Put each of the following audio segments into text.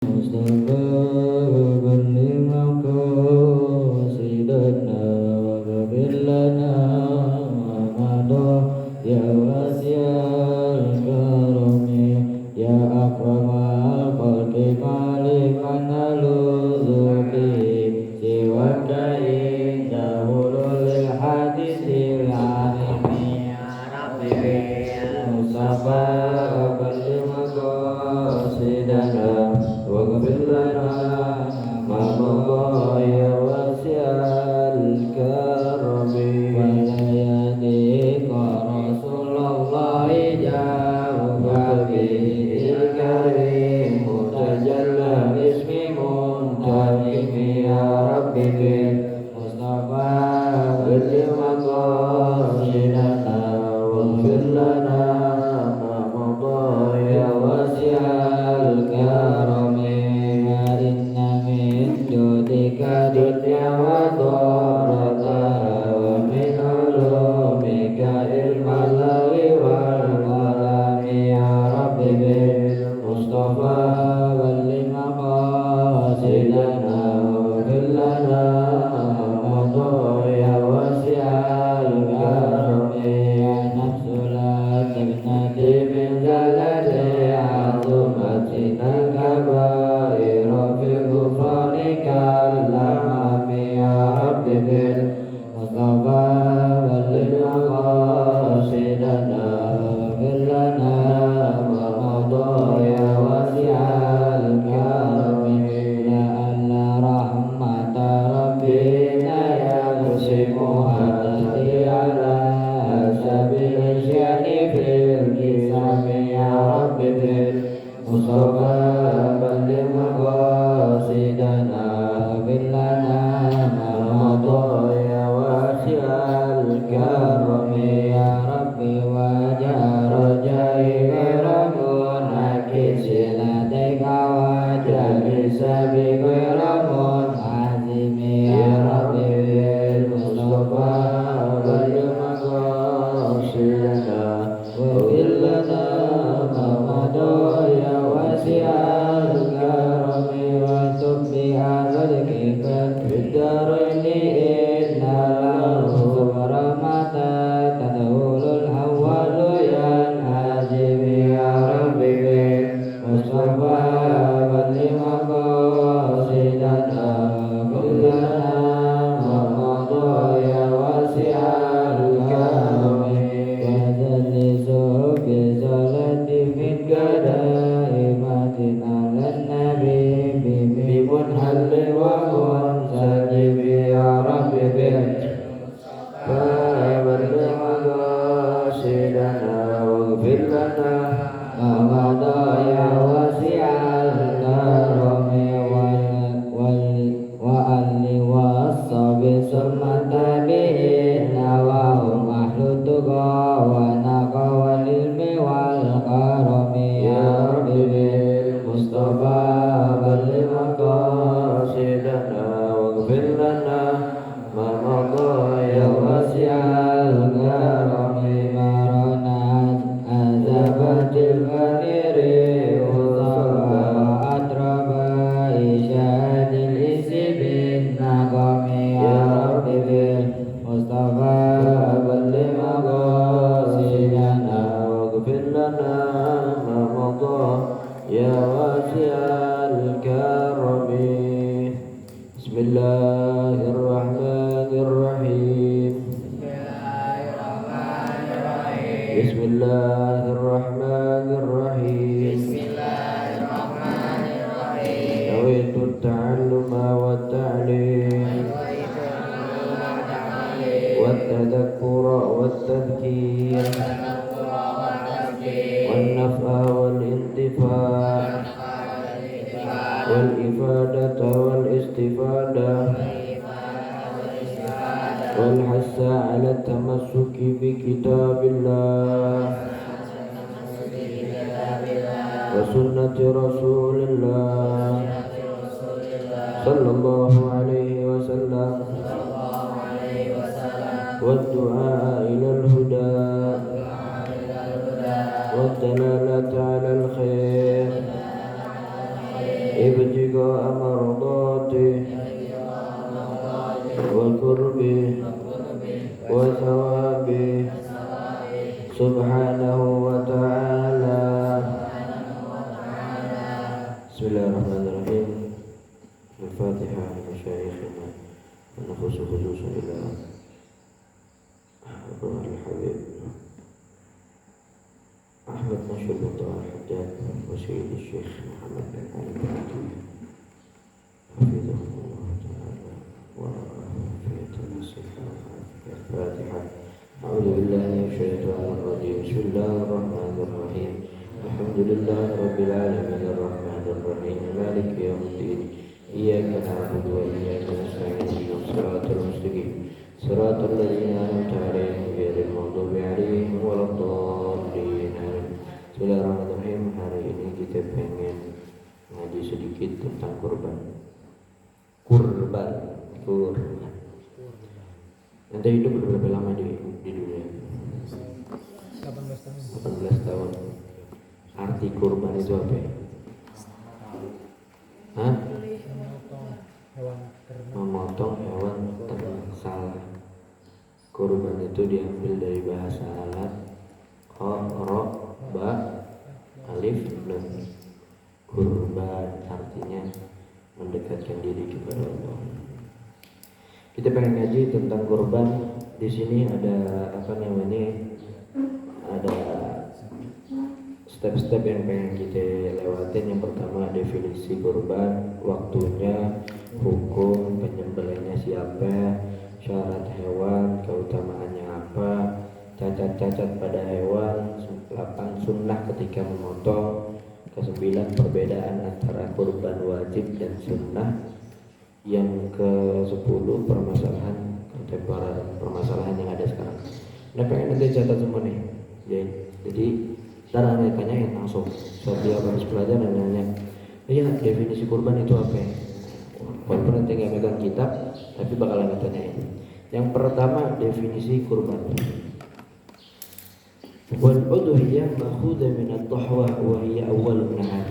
Mustafa balligh maqasidana wa ghfir lana ma madha ya wasi'al karami ya akramal khalqi malikan aludhu bi siwaka indahulul hadisil alimi ya Rabbi Mustafa balligh maqasidana واغفر لنا ما مضى يا واسع الكرم ولا يهديك رسول الله جاءك به الكريم متجلى باسم منتقم يا رب بالمصطفى بلغ مقاصدنا واغفر لنا ما مضى يا واسع الكرم dunia wa dharatara wa min ulumika ilmal lahi wal qalami ya Rabbi bil Mustafa balligh maqasidana wa ghfir lana ma madha ya wasi'al karami ya nafsu la tabnati min zalati azumatina kabaira fi ghufranika بالمصطفى بلغ مقاصدنا واغفر لنا ما مضى يا واسع الكرم لأن رحمة ربنا يقسمها تأتي على سبيل الشأن في القسم يا رب بالمصطفى بلغ مقاصدنا واغفر لنا يا واسع الكرم يا ربي وجه رجائي غير منعكس لديك وجالس بغير منعزم يا ربي بالمصطفى بلغ مقاصدنا واغفر لنا ما مضى يا واسع الكرم وتب بهذا الكفر في الدارين والدعاء إلى الهدى والدلالة على الخير Bismillahirrahmanirrahim. Al-Fatihah Masyayikhina An-Nafus khusus ila Ruh al-Habib Ahmad Nasyir Muntah Al-Haddad wa Sayyid Syekh Muhammad bin Ali Al-Hakim Hafizahullah Ta'ala wa Rafiyatan Nasihah Al-Fatihah A'udhu billahi syaitanir rajim. Bismillahirrahmanirrahim. Alhamdulillah Rabbil Alamin Ar-Rahmanir Rahim Maliki Yawmiddin Iyyaka na'budu wa iyyaka nasta'in Ihdinas siratal mustaqim Siratal ladzina an'amta 'alaihim ghairil maghdubi 'alaihim waladdallin. Bismillahirrahmanirrahim. Hari ini kita pengen ngaji sedikit tentang kurban. Nanti hidup berapa lama di dunia? 18 tahun. Arti kurban itu apa? Hah? Memotong hewan ternak. Kurban itu diambil dari bahasa Arab ro, ba, alif, lam. Kurban artinya mendekatkan diri kepada Allah. Kita pengen ngaji tentang kurban. Di sini ada ada step-step yang pengen kita lewatin. Yang pertama definisi kurban, waktunya, hukum, penyembelihnya siapa, syarat hewan, keutamaannya apa, cacat-cacat pada hewan, 8 sunnah ketika memotong, ke-9 perbedaan antara kurban wajib dan sunnah, yang ke-10 permasalahan kontemporer, permasalahan yang ada sekarang. Nah pengen nanti catat semua nih, jadi ntar anda tanyain langsung setiap habis pelajaran nanya, iya definisi kurban itu apa? Walaupun nanti nggak megang kitab, tapi bakalan ditanyain. Yang pertama definisi kurban. Wal udhiyah ma'khudha min ad-dhahwa wa hiya awwalun nahar.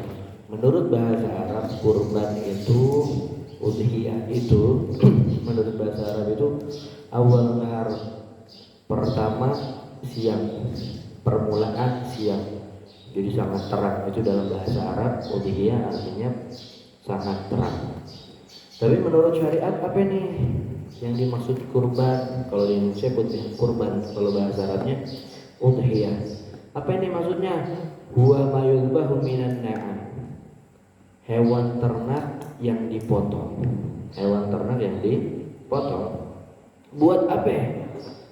Menurut bahasa Arab kurban itu, udhiyah itu menurut bahasa Arab itu awal nahar, pertama siang, permulaan siang. Jadi sangat terang, itu dalam bahasa Arab udhiyah artinya sangat terang. Tapi menurut syariat apa nih yang dimaksud kurban? Kalau di Indonesia kurban, kalau bahasa Arabnya udhiyah. Apa ini maksudnya? Huwa ma yudbahu minan na'am. Hewan ternak yang dipotong. Hewan ternak yang dipotong. Buat apa?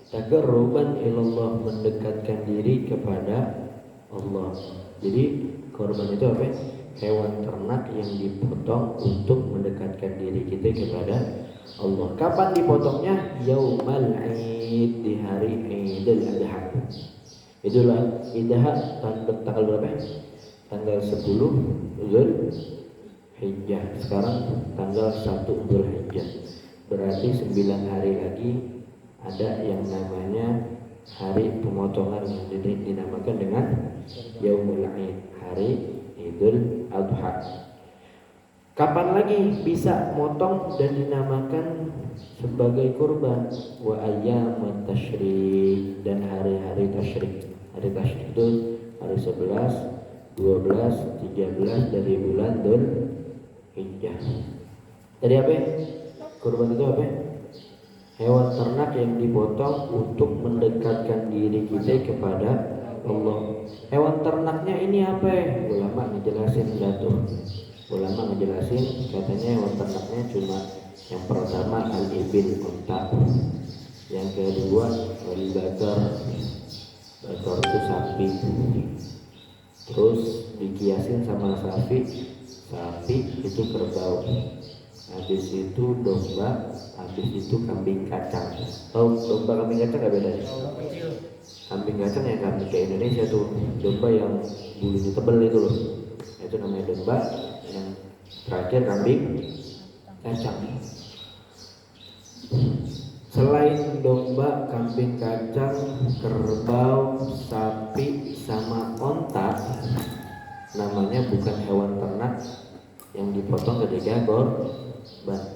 Taqarruban ilallah, mendekatkan diri kepada Allah. Jadi kurban itu apa? Hewan ternak yang dipotong untuk mendekatkan diri kita kepada Allah. Kapan dipotongnya? Yaumal Aid, di hari Idul Adha. Itulah Idha tanggal berapa? Tanggal 10 Dzul Hijjah. Sekarang tanggal 1 Dzul Hijjah. Berarti 9 hari lagi ada yang namanya hari pemotongan yang dinamakan dengan Yaumul Aid, hari Idul Adha. Kapan lagi bisa motong dan dinamakan sebagai kurban? Wa ayyamut tasyrik, dan hari-hari tasyrik. Hari tasyrik itu hari 11, 12, 13 dari bulan Dzul Hijjah. Tadi apa? Kurban itu apa? Hewan ternak yang dipotong untuk mendekatkan diri kita kepada Allah. Hewan ternaknya ini apa? Ulama ngejelasin jatuh. Ulama ngejelasin katanya hewan ternaknya cuma yang pertama al-ibil, unta. Yang kedua al-bakar. Bakar itu sapi. Terus dikiasin sama sapi itu kerbau. Habis itu domba, habis itu kambing kacang. Tahu domba kambing kacang gak bedanya? Kambing kacang yang kambing ke Indonesia tuh, domba yang bulunya tebal itu loh. Itu namanya domba. Yang terakhir kambing kacang. Selain domba, kambing kacang, kerbau, sapi, sama onta, namanya bukan hewan ternak yang dipotong ketika kurban.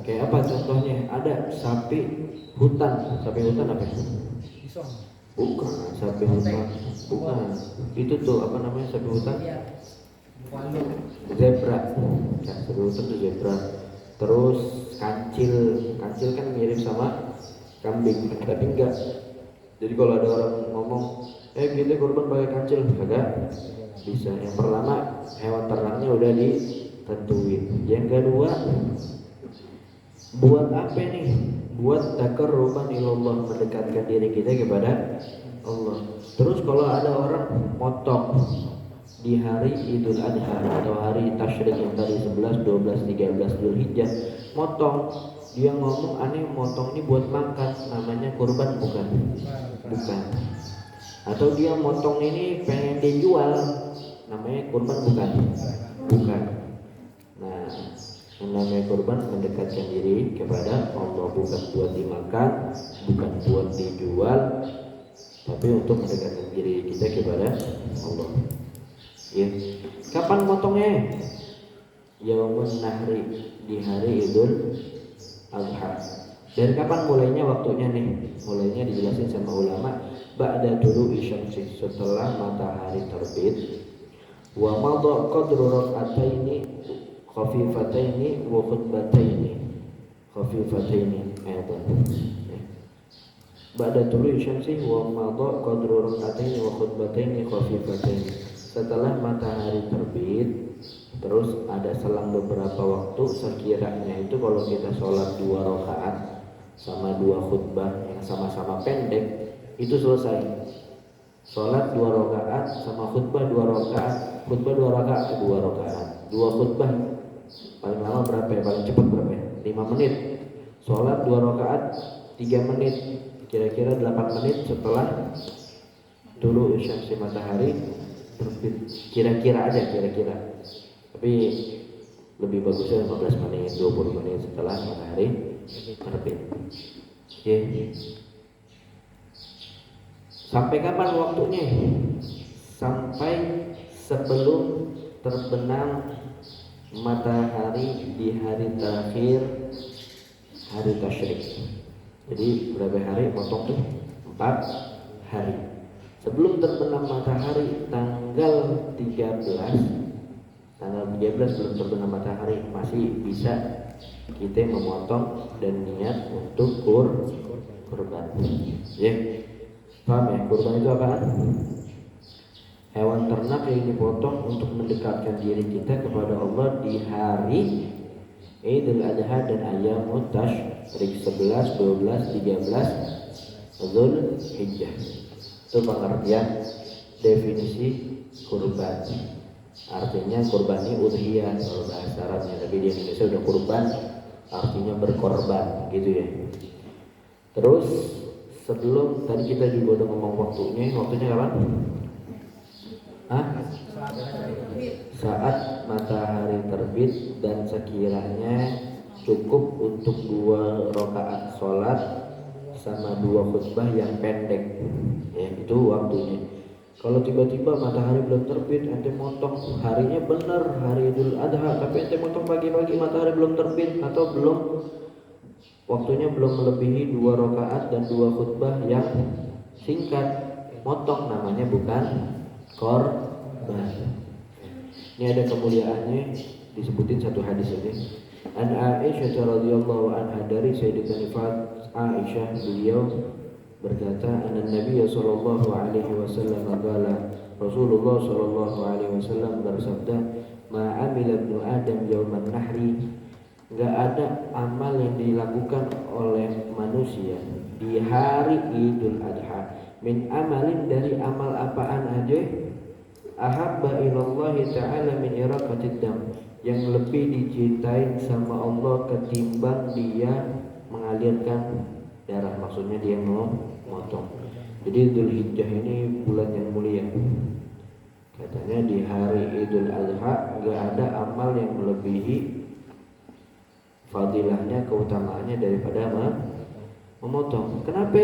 Kayak apa contohnya? Ada sapi hutan. Sapi hutan apa? Bukan sapi hutan. Bukan. Itu tuh apa namanya sapi hutan? Zebra, ya, sebutan itu zebra. Terus kancil, kancil kan mirip sama kambing, tapi enggak. Jadi kalau ada orang ngomong, kita kurban pakai kancil, kagak bisa. Yang pertama hewan ternaknya udah ditentuin. Yang kedua, buat apa nih? Buat takarruban ilallah, mendekatkan diri kita kepada Allah. Terus kalau ada orang motong di hari Idul Adha atau hari tasyrik yang tadi 11, 12, 13 Dzulhijjah, motong, dia ngomong aneh, motong ini buat makan, namanya kurban bukan? Bukan. Atau dia motong ini pengen dijual, namanya kurban bukan? Bukan. Nah, yang namanya kurban mendekatkan diri kepada Allah, bukan buat dimakan, bukan buat dijual, tapi untuk mendekatkan diri kita kepada Allah. Ya. Kapan potongnya? Yaumun Nahri, di hari Idul Adha. Dan kapan mulainya waktunya nih? Mulainya dijelasin sama ulama, ba'da tulu'i syamsi, setelah matahari terbit. Wa madha qadru rak'ataini khafifataini wa khutbataini. Khafifataini aidan. Ba'da tulu'i syamsi wa madha qadru rak'ataini wa khutbataini khafifataini. Setelah matahari terbit, terus ada selang beberapa waktu, sekiranya itu kalau kita sholat 2 rakaat sama 2 khutbah yang sama-sama pendek, itu selesai. Sholat 2 rakaat sama khutbah 2 rakaat, khutbah 2 rakaat, 2 rakaat, 2 khutbah paling lama berapa ya? Paling cepat berapa ya? 5 menit. Sholat 2 rakaat 3 menit, kira-kira 8 menit setelah dulu syamsi matahari terbit, kira-kira aja, kira-kira, tapi lebih bagusnya 15 menit, 20 menit setelah matahari terbit. Okay. Sampai kapan waktunya? Sampai sebelum terbenam matahari di hari terakhir hari tasyrik. Jadi berapa hari potong tuh? 4 hari. Sebelum terbenam matahari tanggal 13 belum terbenam matahari, masih bisa kita memotong dan niat untuk kurban. Ya, paham ya? Kurban itu apa? Hewan ternak yang dipotong untuk mendekatkan diri kita kepada Allah di hari Idul Adha dan Ayyamut Tasyrik 11, 12, 13 Dzulhijjah. Itu pengertian definisi kurban. Artinya kurban ini udhiyah kalau bahasa Arabnya, tapi di Indonesia udah kurban artinya berkorban gitu ya. Terus sebelum tadi kita juga udah ngomong waktunya kapan? Saat matahari terbit dan sekiranya cukup untuk 2 rakaat sholat sama 2 khutbah yang pendek, ya itu waktunya. Kalau tiba-tiba matahari belum terbit, ente motong harinya bener hari Idul Adha, tapi ente motong pagi-pagi matahari belum terbit atau belum waktunya belum melebihi 2 rakaat dan 2 khutbah yang singkat, motong namanya bukan korban. Ini ada kemuliaannya, disebutin satu hadis ini. An Aisyah radhiyallahu anha, dari Sayyidatina Aisyah, beliau berkata, anna Nabi sallallahu alaihi wasallam qala, Rasulullah sallallahu alaihi wasallam bersabda, ma amila ibnu Adam yauman nahri, enggak ada amal yang dilakukan oleh manusia di hari Idul Adha, min amalin, dari amal apaan aja, ahabba ilallahi ta'ala min iraqatid dam, yang lebih dicintai sama Allah ketimbang dia mengalirkan darah, maksudnya dia mau motong. Jadi Dzulhijjah ini bulan yang mulia. Katanya di hari Idul Adha enggak ada amal yang melebihi fadilahnya, keutamaannya daripada memotong. Kenapa?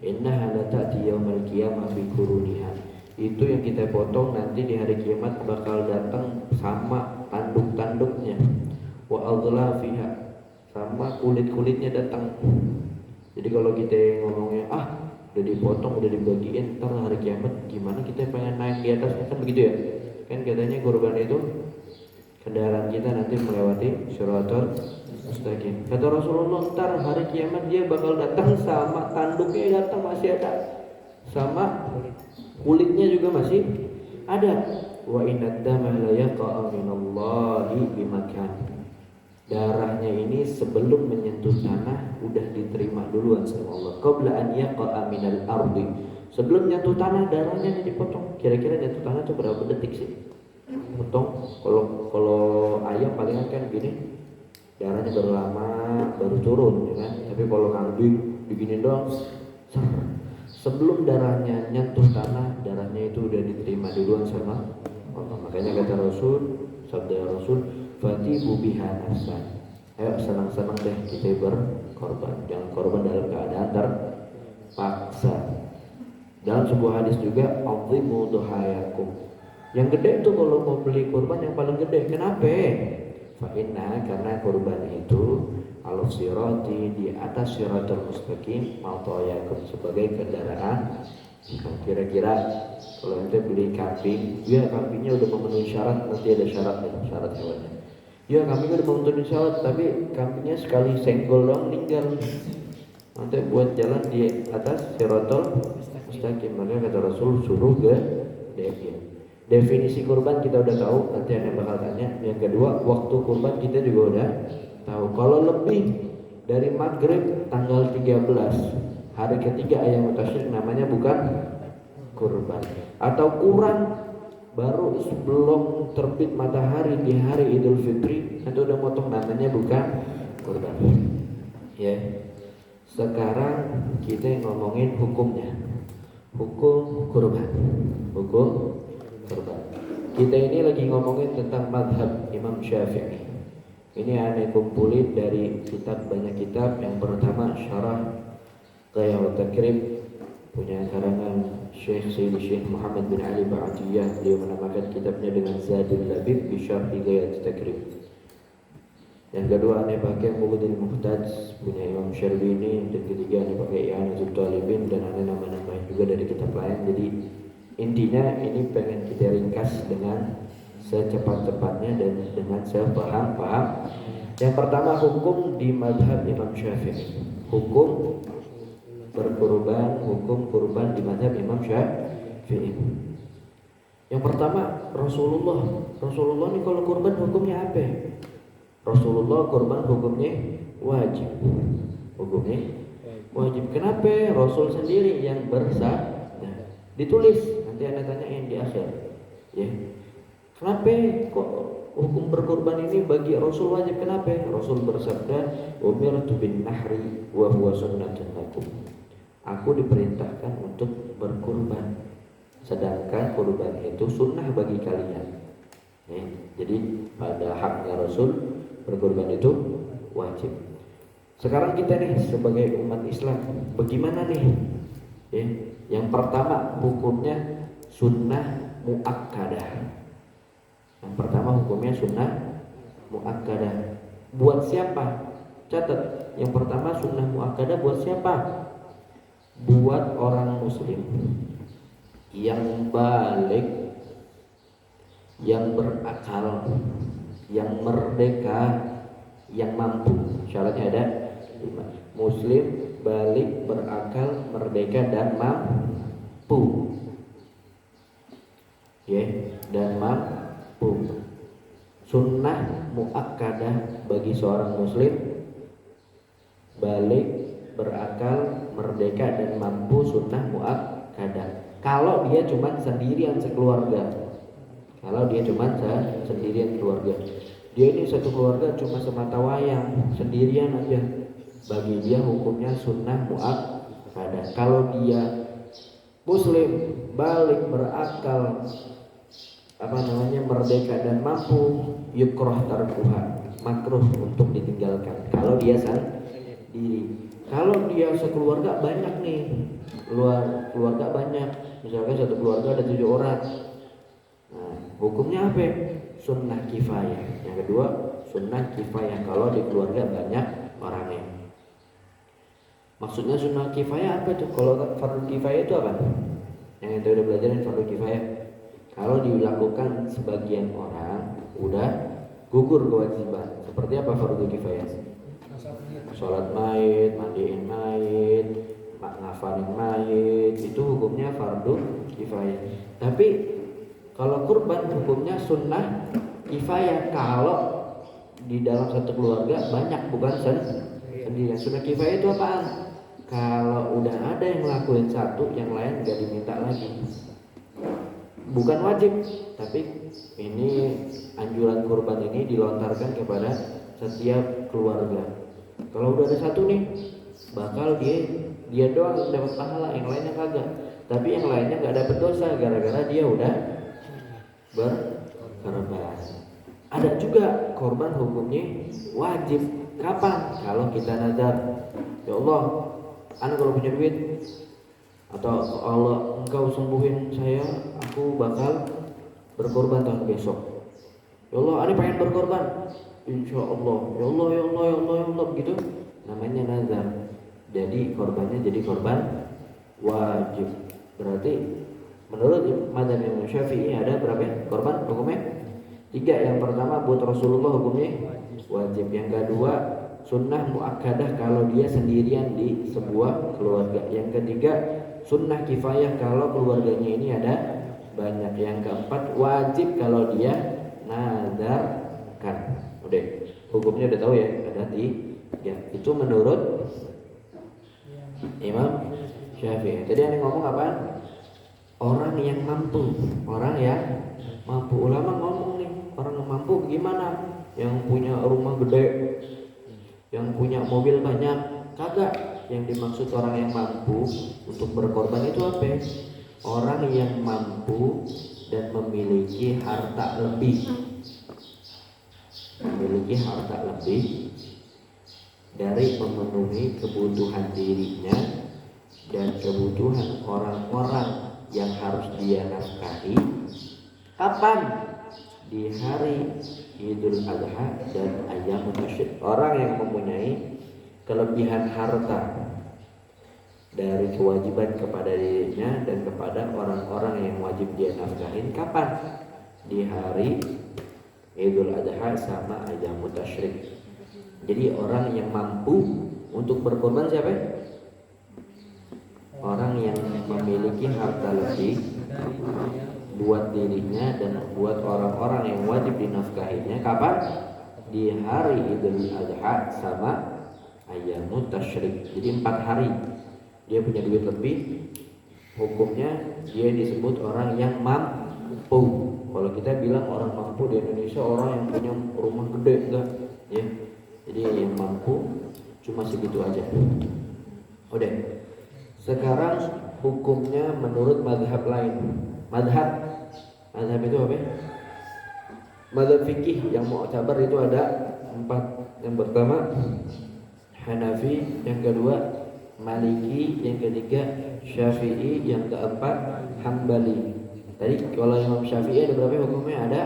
Innaha la ta'ti yaumal qiyamah bi quruniha. Itu yang kita potong nanti di hari kiamat bakal datang sama tanduk-tanduknya. Wa adlafiha, sama kulit-kulitnya datang. Jadi kalau kita ngomongnya udah dipotong, udah dibagiin, ntar hari kiamat gimana kita pengen naik di atasnya, kan begitu ya. Kan katanya kurban itu kendaraan kita nanti melewati Shiratal Mustaqim. Kata Rasulullah, ntar hari kiamat dia bakal datang sama tanduknya, datang masih ada, sama kulitnya juga masih ada. Wa inna dama la yaqa'a minallahi bimakan. Darahnya ini sebelum menyentuh tanah udah diterima duluan sama Allah. Qabla an yaqa'a minal ardi. Sebelum nyentuh tanah darahnya dipotong. Kira-kira nyentuh tanah itu berapa detik sih? Potong. Kalau ayam palingan kan gini, darahnya baru lama baru turun, ya kan? Tapi kalau kambing begini doang, sebelum darahnya nyentuh tanah, darahnya itu udah diterima duluan sama Allah. Makanya kata Rasul, sabda Rasul, fatibu biha nafsan. Ayo senang-senang deh kita berkorban. Jangan korban dalam keadaan terpaksa. Dalam sebuah hadis juga, azimu duhayakum. Yang gede itu kalau mau beli kurban yang paling gede. Kenapa? Fa'inna, karena kurban itu aluf sirati, di atas siratul mustaqim, mautoyakum, sebagai kendaraan. Kira-kira kalau ente beli kambing, ya kambingnya udah memenuhi syarat, nanti ada syarat hewannya. Ya kambingnya udah memenuhi syarat, tapi kambingnya sekali senggol doang meninggal. Nanti buat jalan di atas siratul mustaqim. Makanya kata Rasul, suruh gedein. Definisi kurban kita udah tahu, nanti ada yang bakal tanya. Yang kedua, waktu kurban kita juga udah tahu. Kalau lebih dari maghrib tanggal 13, hari ketiga ayam tasyrik, namanya bukan kurban. Atau kurang, baru sebelum terbit matahari di hari Idul Fitri, nanti udah motong, namanya bukan kurban. Ya. Sekarang kita ngomongin hukumnya. Hukum kurban. Hukum kurban. Kita ini lagi ngomongin tentang madhab Imam Syafi'i. Ini aneh kumpulin dari kitab, banyak kitab. Yang pertama Syarah Ghayat Takrim, punya karangan Syekh Sayyid Syekh Muhammad bin Ali Ba'atiyah. Beliau menamakan kitabnya dengan Zadul Labib bi Syarhi Ghayat Takrim. Yang kedua aneh pakai Mughadil Muhtaj, punya Imam Syarbini. Dan ketiga aneh pakai I'anatul Talibin, dan aneh nama-nama juga dari kitab lain. Jadi intinya ini pengen kita ringkas dengan secepat-cepatnya dan dengan sepaham-paham. Yang pertama, hukum di madhab Imam Syafi'i. Hukum berkurban, hukum kurban di madhab Imam Syafi'i. Yang pertama, Rasulullah ini kalau kurban hukumnya apa? Rasulullah kurban hukumnya wajib. Hukumnya wajib. Kenapa? Rasul sendiri yang bersabda. Ditulis, nanti Anda tanyain di akhir. Ya. Kenapa kok hukum berkorban ini bagi Rasul wajib? Kenapa? Rasul bersabda, "Umirtu bin nahri wa huwa sunnatun lakum." Aku diperintahkan untuk berkorban, sedangkan kurban itu sunnah bagi kalian. Ya. Jadi pada haknya Rasul, berkorban itu wajib. Sekarang kita nih sebagai umat Islam, bagaimana nih? Ya. Yang pertama hukumnya sunnah muakkadah. Yang pertama hukumnya sunnah muakkadah. Buat siapa? Catat. Yang pertama sunnah muakkadah buat siapa? Buat orang muslim yang balik, yang berakal, yang merdeka, yang mampu. Syaratnya ada 5. Muslim, balik, berakal, merdeka, dan mampu. Ya, dan mampu. Sunnah muakkadah bagi seorang muslim: balik, berakal, merdeka, dan mampu. Sunnah muakkadah. Kalau dia cuma sendirian sekeluarga. Kalau dia cuma sendirian keluarga, dia ini satu keluarga cuma semata wayang, sendirian aja, bagi dia hukumnya sunnah muakkadah. Kalau dia muslim, balik, berakal, merdeka, dan mampu, yukrah tarkuha, makruh untuk ditinggalkan. Kalau dia sendiri. Kalau dia sekeluarga banyak nih, keluarga banyak, misalkan satu keluarga ada 7 orang. Hukumnya apa? Sunnah kifayah. Yang kedua, sunnah kifayah kalau di keluarga banyak orangnya. Maksudnya sunnah kifayah apa itu? Kalau fardu kifayah itu apa? Yang kita udah belajarin fardu kifayah. Kalau dilakukan sebagian orang udah gugur kewajiban. Seperti apa fardu kifayah? Sholat mayit, mandiin mayit, ngafalin mayit, itu hukumnya fardu kifayah. Tapi kalau kurban hukumnya sunnah kifayah kalau di dalam satu keluarga banyak, bukan sendirian. Sunnah kifayah itu apaan? Kalau udah ada yang ngelakuin satu, yang lain gak diminta lagi. Bukan wajib, tapi ini anjuran kurban ini dilontarkan kepada setiap keluarga. Kalau udah ada satu nih, bakal dia doang dapat pahala, yang lainnya kagak. Tapi yang lainnya nggak dapat dosa gara-gara dia udah berkorban. Ada juga korban hukumnya wajib. Kapan? Kalau kita nazar, ya Allah, anak kalau punya duit, atau Allah engkau sembuhin saya, aku bakal berkorban tahun besok. Ya Allah, ani pengen berkorban, insya Allah, ya Allah, ya Allah, ya Allah, ya Allah, begitu namanya nazar. Jadi korbannya jadi korban wajib. Berarti menurut mazhab Imam Syafi'i ada berapa korban hukumnya? 3. Yang pertama buat Rasulullah hukumnya wajib. Yang kedua sunnah muakkadah kalau dia sendirian di sebuah keluarga. Yang ketiga sunnah kifayah kalau keluarganya ini ada banyak. Yang keempat wajib kalau dia nadarkan. Udah, hukumnya udah tahu ya, ada 3. Itu menurut Imam Syafi'i. Tadi yang ngomong apaan? Orang yang mampu, orang yang mampu. Ulama ngomong nih, orang yang mampu gimana? Yang punya rumah gede, yang punya mobil banyak, kagak. Yang dimaksud orang yang mampu untuk berkorban itu apa? Orang yang mampu dan memiliki harta lebih, memiliki harta lebih dari memenuhi kebutuhan dirinya dan kebutuhan orang-orang yang harus dia nafkahi. Kapan? Di hari Idul Adha dan Ayyamut Tasyrik. Orang yang mempunyai kelebihan harta dari kewajiban kepada dirinya dan kepada orang-orang yang wajib dia nafkahin. Kapan? Di hari Idul Adha sama Ayyamut Tasyrik. Jadi orang yang mampu untuk berkorban siapa? Orang yang memiliki harta lebih buat dirinya dan buat orang-orang yang wajib dinafkahinya. Kapan? Di hari Idul Adha sama Ayyamut Tasyrik. Jadi 4 hari dia punya duit lebih, hukumnya dia disebut orang yang mampu. Kalau kita bilang orang mampu di Indonesia orang yang punya rumah gede, enggak ya. Jadi yang mampu cuma segitu aja. Udah. Sekarang hukumnya menurut mazhab lain. Mazhab itu apa? Mazhab fikih yang mu'tabar itu ada 4. Yang pertama Hanafi, yang kedua Maliki, yang ketiga Syafi'i, yang keempat Hambali. Tadi kalau Imam Syafi'i ada berapa hukumnya? Ada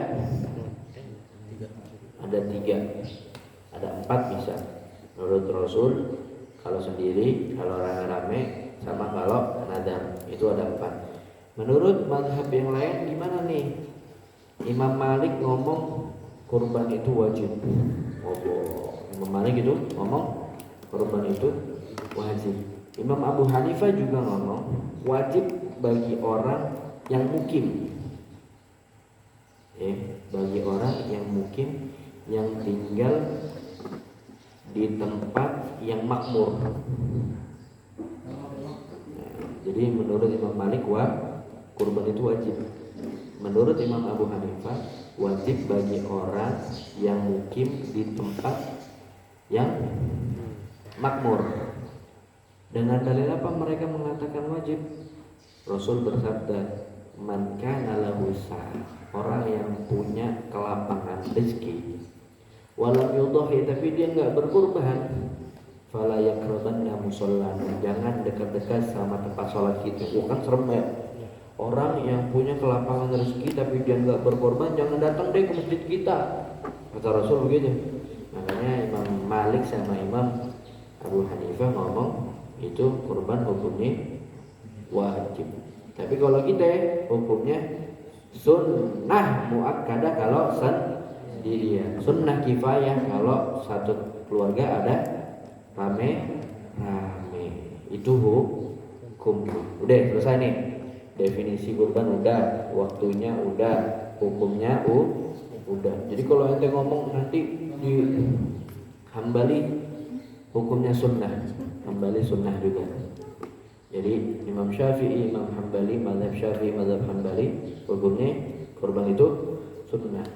3. Ada 4 bisa. Menurut Rasul, kalau sendiri, kalau rame-rame, sama kalau nadar, itu ada 4. Menurut mazhab yang lain gimana nih? Imam Malik ngomong kurban itu wajib. Imam Malik itu ngomong kurban itu wajib. Imam Abu Hanifah juga ngomong wajib bagi orang yang mukim. Bagi orang yang mukim, yang tinggal di tempat yang makmur. Jadi menurut Imam Malik kurban itu wajib. Menurut Imam Abu Hanifah wajib bagi orang yang mukim di tempat yang makmur. Dengan dalil apa mereka mengatakan wajib? Rasul bersabda, "Man kana lahu sa'ah," orang yang punya kelapangan rezeki, walam yudhahi, tapi dia enggak berkurban, fala yaqrabanna musallana, jangan dekat-dekat sama tempat sholat kita. Bukan serem ya. Orang yang punya kelapangan rezeki tapi dia enggak berkorban, jangan datang deh ke masjid kita. Kata Rasul begitu. Makanya Imam Malik sama Imam Abu Hanifah ngomong itu kurban hukumnya wajib. Tapi kalau kita hukumnya Sunnah muakkadah kalau sendirian, sunnah kifayah kalau satu keluarga ada rame. Itu hukum. Udah selesai nih. Definisi kurban udah, waktunya udah, hukumnya udah. Jadi kalau ente ngomong nanti di Hambali hukumnya sunnah, Hambali sunnah juga. Jadi Imam Syafi'i, Imam Hambali, mazhab Syafi'i, mazhab Hambali hukumnya kurban itu sunnah.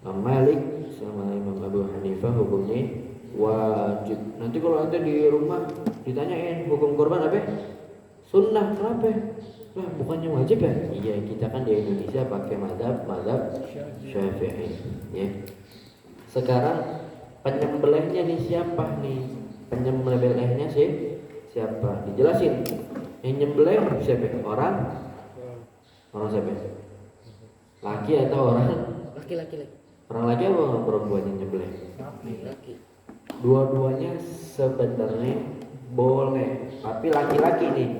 Imam Malik sama Imam Abu Hanifah hukumnya wajib. Nanti kalau ente di rumah ditanyain hukum kurban apa? Sunnah. Kenapa? Lah bukannya wajib ya? Iya, kita kan di Indonesia pakai mazhab Syafi'i. Ya. Sekarang penyembelihnya nih siapa nih? Penyembelihnya siapa? Dijelasin. Yang nyembelih siapa? Orang siapa? Laki atau orang? Laki-laki. Orang laki atau perempuan yang nyembelih? Laki. Dua-duanya sebenarnya boleh, tapi laki-laki nih,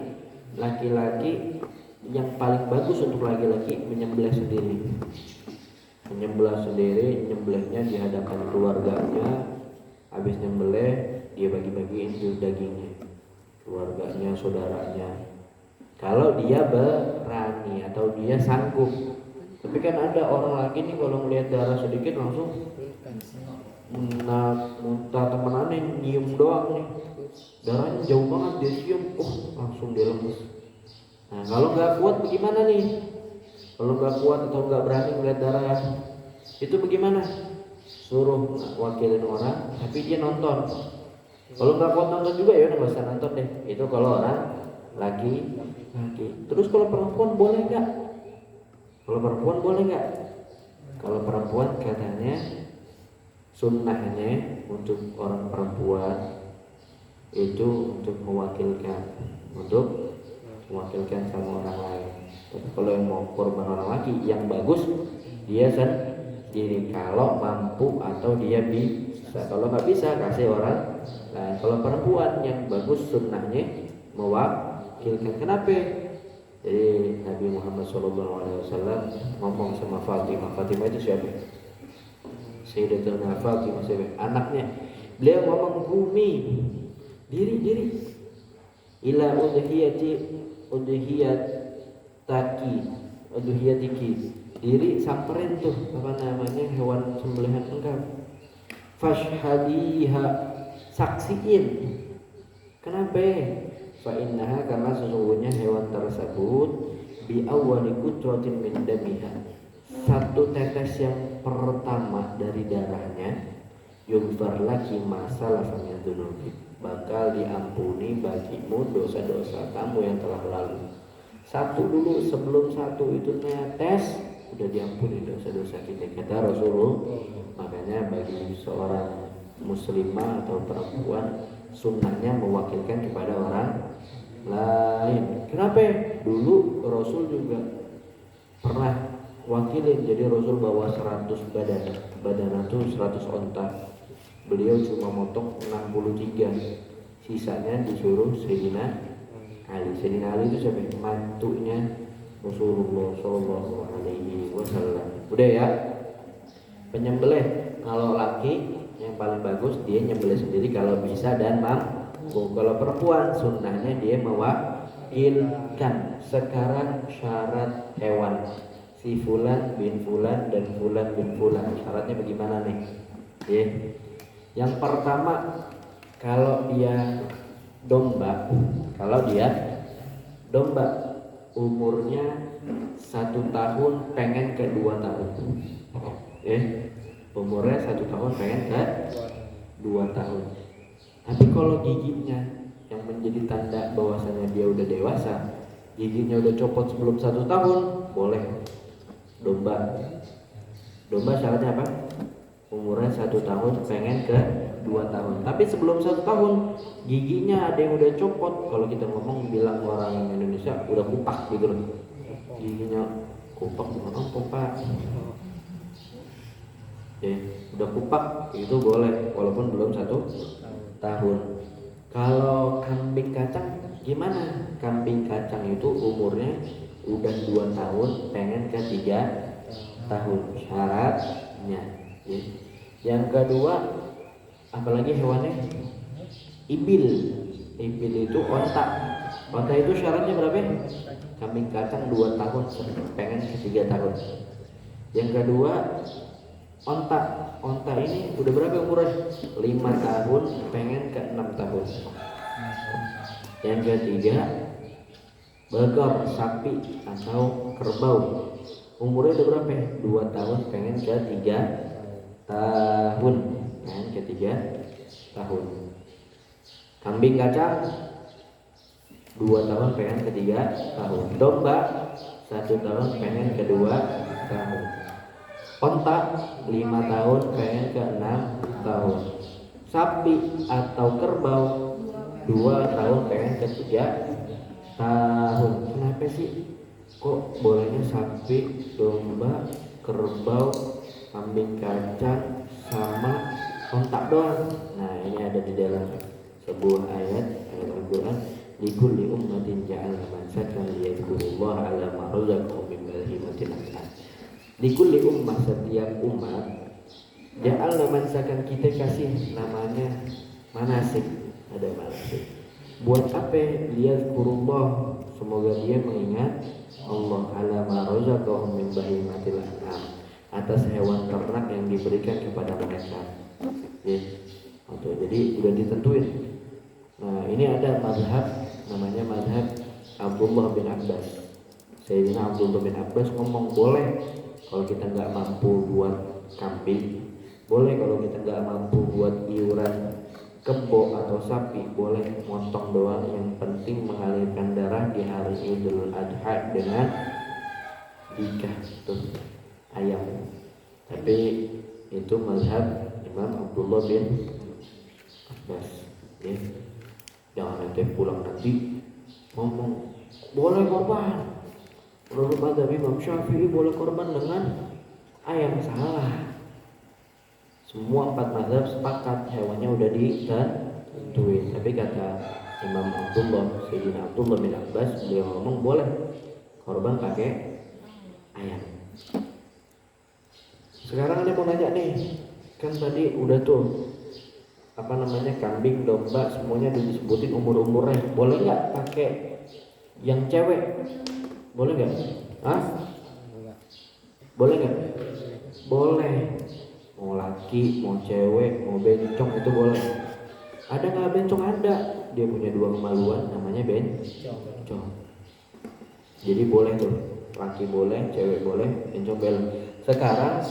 laki-laki yang paling bagus untuk laki-laki menyembelih sendiri. Nyembelihnya di hadapan keluarganya. Habis nyembelih dia bagi-bagiin tuh dagingnya, keluarganya, saudaranya. Kalau dia berani atau dia sanggup. Tapi kan ada orang lagi nih kalau ngelihat darah sedikit langsung muntah temenannya, nyium doang nih, darahnya jauh banget dia cium, langsung dia lemes. Nah kalau nggak kuat bagaimana nih? Kalau nggak kuat atau nggak berani melihat darah itu bagaimana? Suruh wakilin orang, tapi dia nonton. Kalau nggak kuat nonton juga ya udah nggak usah nonton deh. Itu kalau orang laki. Terus kalau perempuan boleh nggak? Kalau perempuan boleh nggak? Kalau perempuan katanya sunnahnya untuk orang perempuan itu untuk mewakilkan sama orang lain. Tapi kalau yang mau korban orang laki yang bagus dia sendiri kalau mampu atau dia bisa. Kalau nggak bisa kasih orang. Nah kalau perempuan yang bagus sunnahnya mewakilkan. Kenapa? Jadi Nabi Muhammad SAW ngomong sama Fatimah. Fatimah itu siapa? Sayyidatuna Fatimah siapa? Anaknya. Beliau ngomong bumi, diri ila udhiyatiki, diri samperin tuh apa namanya hewan sembelihan engkau. Fashhadiha, saksiin. Kenapa? Fa innaha, karena sesungguhnya hewan tersebut bi awwali qutratin min damiha, satu tetes yang pertama dari darahnya, yughfar laki ma salafa min dzunubi, bakal diampuni bagimu dosa-dosa kamu yang telah lalu. Satu dulu, sebelum satu itu netes udah diampuni dosa-dosa kita, kata Rasulullah. Makanya bagi seorang muslimah atau perempuan sunnahnya mewakilkan kepada orang lain. Kenapa? Dulu Rasul juga pernah wakilin. Jadi Rasul bawa 100 badan itu 100 onta. Beliau cuma motong 63, sisanya disuruh Sayyidina Ali. Sayyidina Ali itu siapa? Mantunya Rasulullah Shallallahu Alaihi Wasallam. Udah ya. Penyembelih kalau laki yang paling bagus dia nyembelih sendiri kalau bisa dan mampu. Kalau perempuan sunnahnya dia mewakilkan. Sekarang syarat hewan si fulan bin fulan dan fulan bin fulan, syaratnya bagaimana nih? Yang pertama, kalau dia domba umurnya 1 tahun pengen ke 2 tahun. Umurnya 1 tahun pengen ke 2 tahun. Tapi kalau giginya yang menjadi tanda bahwasanya dia udah dewasa, giginya udah copot sebelum 1 tahun, boleh domba. Domba syaratnya apa? Umurnya 1 tahun pengen ke 2 tahun. Tapi sebelum 1 tahun giginya ada yang udah copot. Kalau kita ngomong bilang orang Indonesia udah kupak gitu loh. Giginya kupak gimana Pak? Udah kupak itu boleh walaupun belum 1 tahun. Kalau kambing kacang gimana? Kambing kacang itu umurnya udah 2 tahun pengen ke 3 tahun syaratnya ya. Yang kedua apalagi hewannya? Ibil itu onta itu syaratnya berapa? Kambing kacang 2 tahun pengen ke 3 tahun. Yang kedua onta ini udah berapa umurnya? 5 tahun pengen ke 6 tahun. Yang ketiga bagor sapi atau kerbau umurnya udah berapa? 2 tahun pengen ke 3 tahun pengen ke 3 tahun. Kambing kacang 2 tahun pengen ke 3 tahun. Domba 1 tahun pengen ke 2 tahun. Onta 5 tahun pengen ke 6 tahun. Sapi atau kerbau 2 tahun pengen ke 3 tahun. Kenapa sih kok bolehnya sapi, domba, kerbau, kambing kacang sama onta doang? Nah ini ada di dalam sebuah ayat Al-Quran. Likulli ummatin ja'alna mansakan liyadhkurullaha ala ma razaqahum min bahimatil an'am. Likulli ummah, setiap umat, ja'alna mansakan, kita kasih namanya manasik. Ada manasik buat apa? Liyadhkurullah, semoga dia mengingat Allah ala ma razaqahum min bahimatil an'am, atas hewan ternak yang diberikan kepada mereka ya. Jadi udah ditentuin. Nah ini ada mazhab namanya mazhab Abdullah bin Abbas. Sayyidina Abdullah bin Abbas ngomong boleh kalau kita nggak mampu buat kambing, boleh kalau kita nggak mampu buat iuran kebo atau sapi, boleh motong doang, yang penting mengalirkan darah di hari Idul Adha dengan dikah tuh ayam. Tapi itu mazhab Imam Abdullah bin Abbas ya. Jangan nanti pulang nanti ngomong boleh korban. Menurut mazhab Imam Syafi'i boleh korban dengan ayam. Salah. Semua 4 mazhab sepakat hewannya udah ditentuin. Tapi kata Imam Abdullah, Sayyidina Abdullah bin Abbas, beliau ngomong boleh korban pakai ayam. Sekarang ada mau nanya nih, kan tadi udah tuh kambing, domba, semuanya disebutin umur-umurnya. Boleh nggak pakai yang cewek? Boleh nggak? Boleh nggak? Boleh. Mau laki, mau cewek, mau bencong itu boleh. Ada nggak bencong? Ada. Dia punya 2 kemaluan, namanya bencong. Jadi boleh tuh, laki boleh, cewek boleh, bencong boleh. Sekarang